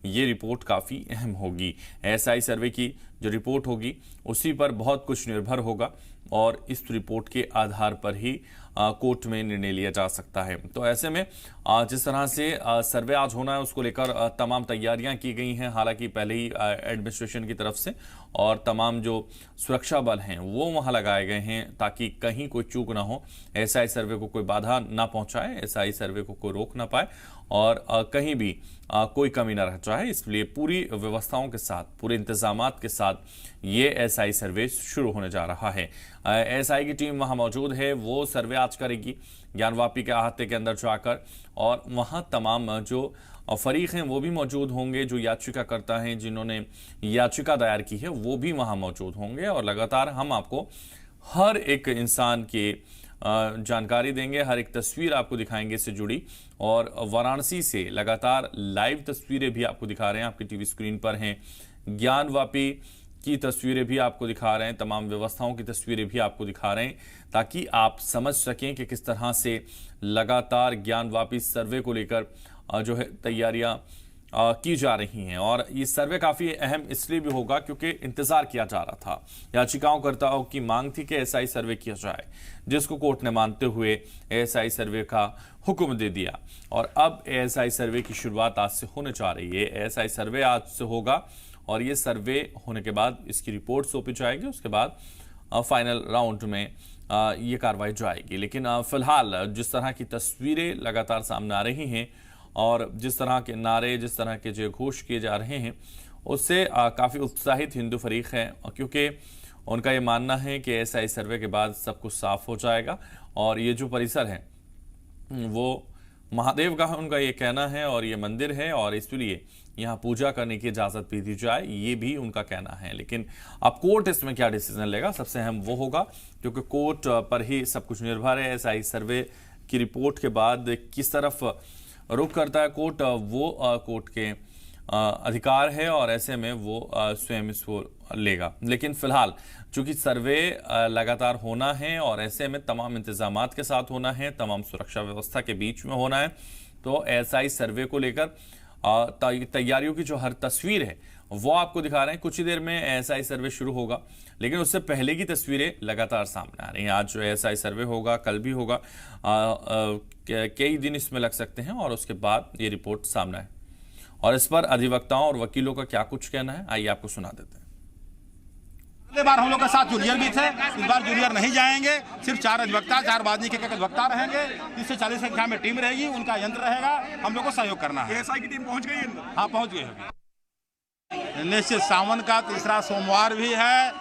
ये रिपोर्ट काफ़ी अहम होगी। एएसआई सर्वे की जो रिपोर्ट होगी उसी पर बहुत कुछ निर्भर होगा और इस रिपोर्ट के आधार पर ही कोर्ट में निर्णय लिया जा सकता है। तो ऐसे में जिस तरह से सर्वे आज होना है उसको लेकर तमाम तैयारियां की गई हैं, हालांकि पहले ही एडमिनिस्ट्रेशन की तरफ से, और तमाम जो सुरक्षा बल हैं वो वहां लगाए गए हैं ताकि कहीं कोई चूक ना हो, एएसआई सर्वे को कोई बाधा ना पहुंचाए, एएसआई सर्वे को कोई रोक ना पाए और कहीं भी कोई कमी ना रह जाए। इसलिए पूरी व्यवस्थाओं के साथ, पूरे इंतजामात के साथ ये एएसआई सर्वे शुरू होने जा रहा है। एएसआई की टीम वहां मौजूद है, वो सर्वे आज करेगी ज्ञानवापी के अहाते के अंदर जाकर, और वहां तमाम जो फरीक हैं वो भी मौजूद होंगे, जो याचिकाकर्ता हैं जिन्होंने याचिका दायर की है वो भी वहां मौजूद होंगे, और लगातार हम आपको हर एक इंसान के जानकारी देंगे, हर एक तस्वीर आपको दिखाएंगे इससे जुड़ी, और वाराणसी से लगातार लाइव तस्वीरें भी आपको दिखा रहे हैं, आपकी टीवी स्क्रीन पर हैं। ज्ञानवापी की तस्वीरें भी आपको दिखा रहे हैं, तमाम व्यवस्थाओं की तस्वीरें भी आपको दिखा रहे हैं, ताकि आप समझ सकें कि किस तरह से लगातार ज्ञानवापी सर्वे को लेकर जो है तैयारियां की जा रही हैं। और ये सर्वे काफी अहम इसलिए भी होगा क्योंकि इंतजार किया जा रहा था, याचिकाकर्ताओं की मांग थी कि एएसआई सर्वे किया जाए, जिसको कोर्ट ने मानते हुए एएसआई सर्वे का हुक्म दे दिया। और अब एएसआई सर्वे की शुरुआत आज से होने जा रही है। एएसआई सर्वे आज से होगा और ये सर्वे होने के बाद इसकी रिपोर्ट सौंपी जाएगी, उसके बाद फाइनल राउंड में ये कार्रवाई जाएगी। लेकिन फिलहाल जिस तरह की तस्वीरें लगातार सामने आ रही हैं और जिस तरह के नारे, जिस तरह के जय घोष किए जा रहे हैं, उससे काफ़ी उत्साहित हिंदू फरीक हैं, क्योंकि उनका ये मानना है कि एएसआई सर्वे के बाद सब कुछ साफ हो जाएगा और ये जो परिसर है वो महादेव का है, उनका ये कहना है, और ये मंदिर है और इसलिए यहाँ पूजा करने की इजाज़त भी दी जाए, ये भी उनका कहना है। लेकिन अब कोर्ट इसमें क्या डिसीजन लेगा, सबसे अहम वो होगा, क्योंकि कोर्ट पर ही सब कुछ निर्भर है। एएसआई सर्वे की रिपोर्ट के बाद किस तरफ रुख करता है कोर्ट, वो कोर्ट के अधिकार है और ऐसे में वो स्वयं इसको लेगा। लेकिन फिलहाल चूंकि सर्वे लगातार होना है और ऐसे में तमाम इंतजामात के साथ होना है, तमाम सुरक्षा व्यवस्था के बीच में होना है, तो एएसआई सर्वे को लेकर तैयारियों की जो हर तस्वीर है वो आपको दिखा रहे हैं। कुछ ही देर में एएसआई सर्वे शुरू होगा, लेकिन उससे पहले की तस्वीरें लगातार सामने आ रही हैं। आज जो एएसआई सर्वे होगा, कल भी होगा, कई दिन इसमें लग सकते हैं और उसके बाद ये रिपोर्ट सामने है। और इस पर अधिवक्ताओं और वकीलों का क्या कुछ कहना है, आइए आपको सुना देते हैं। अगले बार हम लोग के साथ जूनियर भी थे, इस बार जूनियर नहीं जाएंगे, सिर्फ 4 अधिवक्ता, 4 बादनी के अधिवक्ता रहेंगे, 30 से 40 संख्या में टीम रहेगी, उनका यंत्र रहेगा, हम लोग को सहयोग करना है। एएसआई की टीम पहुंच गई है? हाँ, पहुंच गई है। निश्चित सावन का तीसरा सोमवार भी है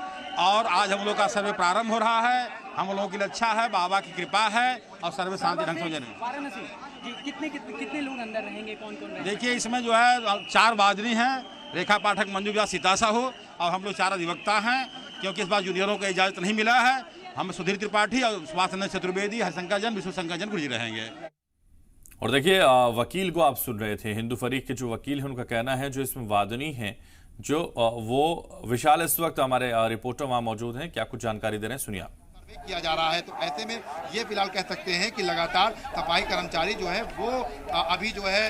और आज हम लोग का सर्वे प्रारंभ हो रहा है। हम लोगों के लिए अच्छा है, बाबा की कृपा है और सर्वे शांति ढंग से हो जाएगी। वाराणसी कितने लोग अंदर रहेंगे, कौन कौन रहेंगे? देखिए, इसमें जो है 4 बादनी हैं, रेखा पाठक, मंजू व्यास, सीता साहू, और हम लोग 4 अधिवक्ता हैं, क्योंकि इस बार जूनियरों को इजाजत नहीं मिला है। हम सुधीर त्रिपाठी और सुभाष चंद्र चतुर्वेदी, हरिशंकर जैन, विष्णुशंकर जैन गुरुजी रहेंगे। और देखिए, वकील को आप सुन रहे थे, हिंदू फरीक के जो वकील हैं उनका कहना है, जो इसमें वादनी हैं, जो वो विशाल इस वक्त हमारे रिपोर्टर वहां मौजूद हैं, क्या कुछ जानकारी दे रहे हैं, सुनिए आप। किया जा रहा है। तो ऐसे में ये फिलहाल कह सकते हैं कि लगातार सफाई कर्मचारी जो है वो अभी जो है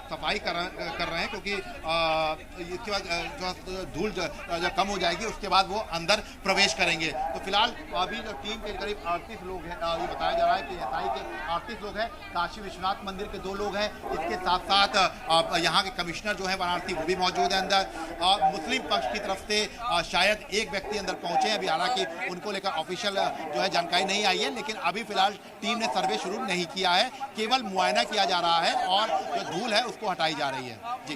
सफाई कर रहे हैं, क्योंकि इसके बाद जो धूल जो कम हो जाएगी उसके बाद वो अंदर प्रवेश करेंगे। तो फिलहाल अभी जो टीम के करीब 38 लोग हैं, ये बताया जा रहा है कि एएसआई के 38 लोग हैं, काशी विश्वनाथ मंदिर के 2 लोग हैं, इसके साथ साथ यहाँ के कमिश्नर जो है वाराणसी वो भी मौजूद है अंदर। मुस्लिम पक्ष की तरफ से शायद एक व्यक्ति अंदर पहुंचे हैं, अभी हालांकि उनको लेकर ऑफिशियल जो है जानकारी नहीं आई है, लेकिन अभी फिलहाल टीम ने सर्वे शुरू नहीं किया है, केवल मुआयना किया जा रहा है और जो धूल है उसको हटाई जा रही है। जी,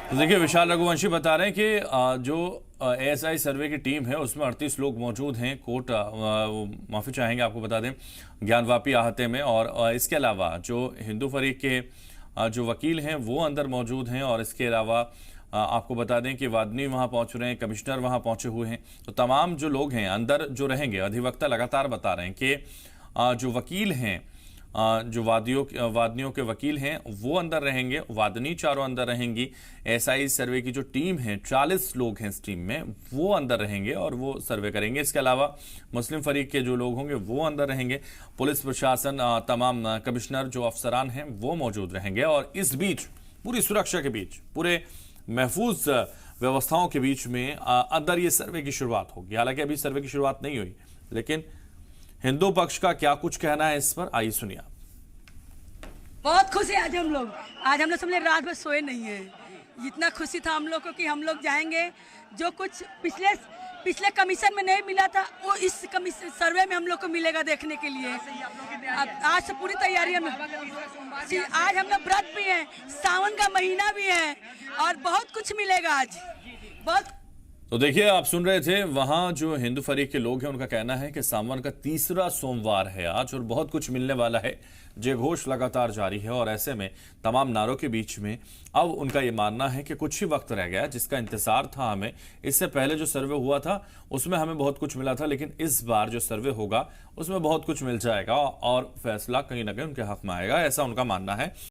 तो देखिए, विशाल रघुवंशी बता रहे हैं कि जो एएसआई सर्वे की टीम है उसमें 38 लोग मौजूद हैं। कोर्ट माफी चाहेंगे, आपको बता दें, ज्ञानवापी अहाते में, और इसके अलावा जो हिंदू फरीक के जो वकील हैं वो अंदर मौजूद हैं, और इसके अलावा आपको बता दें कि वादनी वहां पहुंच रहे हैं, कमिश्नर वहां पहुंचे हुए हैं। तो तमाम जो लोग हैं अंदर जो रहेंगे, अधिवक्ता लगातार बता रहे हैं कि जो वकील हैं, जो वादनियों के वकील हैं वो अंदर रहेंगे, वादनी चारों अंदर रहेंगी। एएसआई सर्वे की जो टीम है, 40 लोग हैं इस टीम में, वो अंदर रहेंगे और वो सर्वे करेंगे। इसके अलावा मुस्लिम फरीक के जो लोग होंगे वो अंदर रहेंगे, पुलिस प्रशासन, तमाम कमिश्नर जो अफसरान हैं वो मौजूद रहेंगे। और इस बीच पूरी सुरक्षा के बीच, पूरे महफूज व्यवस्थाओं के बीच में अंदर ये सर्वे की शुरुआत होगी। हालांकि अभी सर्वे की शुरुआत नहीं हुई, लेकिन हिंदू पक्ष का क्या कुछ कहना है इस पर, आइए सुनिए। बहुत खुश है आज हम लोग सब रात भर सोए नहीं है। इतना खुशी था हम लोग को कि हम लोग जाएंगे, जो कुछ पिछले कमीशन में नहीं मिला था वो इस कमीशन सर्वे में हम लोग को मिलेगा देखने के लिए। आज से पूरी तैयारी हम आज हम लोग व्रत भी हैं, सावन का महीना भी है और बहुत कुछ मिलेगा आज बहुत। तो देखिए, आप सुन रहे थे, वहां जो हिंदू फरीक के लोग हैं उनका कहना है कि सावन का तीसरा सोमवार है आज और बहुत कुछ मिलने वाला है। जय घोष लगातार जारी है और ऐसे में तमाम नारों के बीच में अब उनका ये मानना है कि कुछ ही वक्त रह गया, जिसका इंतजार था हमें। इससे पहले जो सर्वे हुआ था उसमें हमें बहुत कुछ मिला था, लेकिन इस बार जो सर्वे होगा उसमें बहुत कुछ मिल जाएगा और फैसला कहीं ना कहीं उनके हक में आएगा, ऐसा उनका मानना है।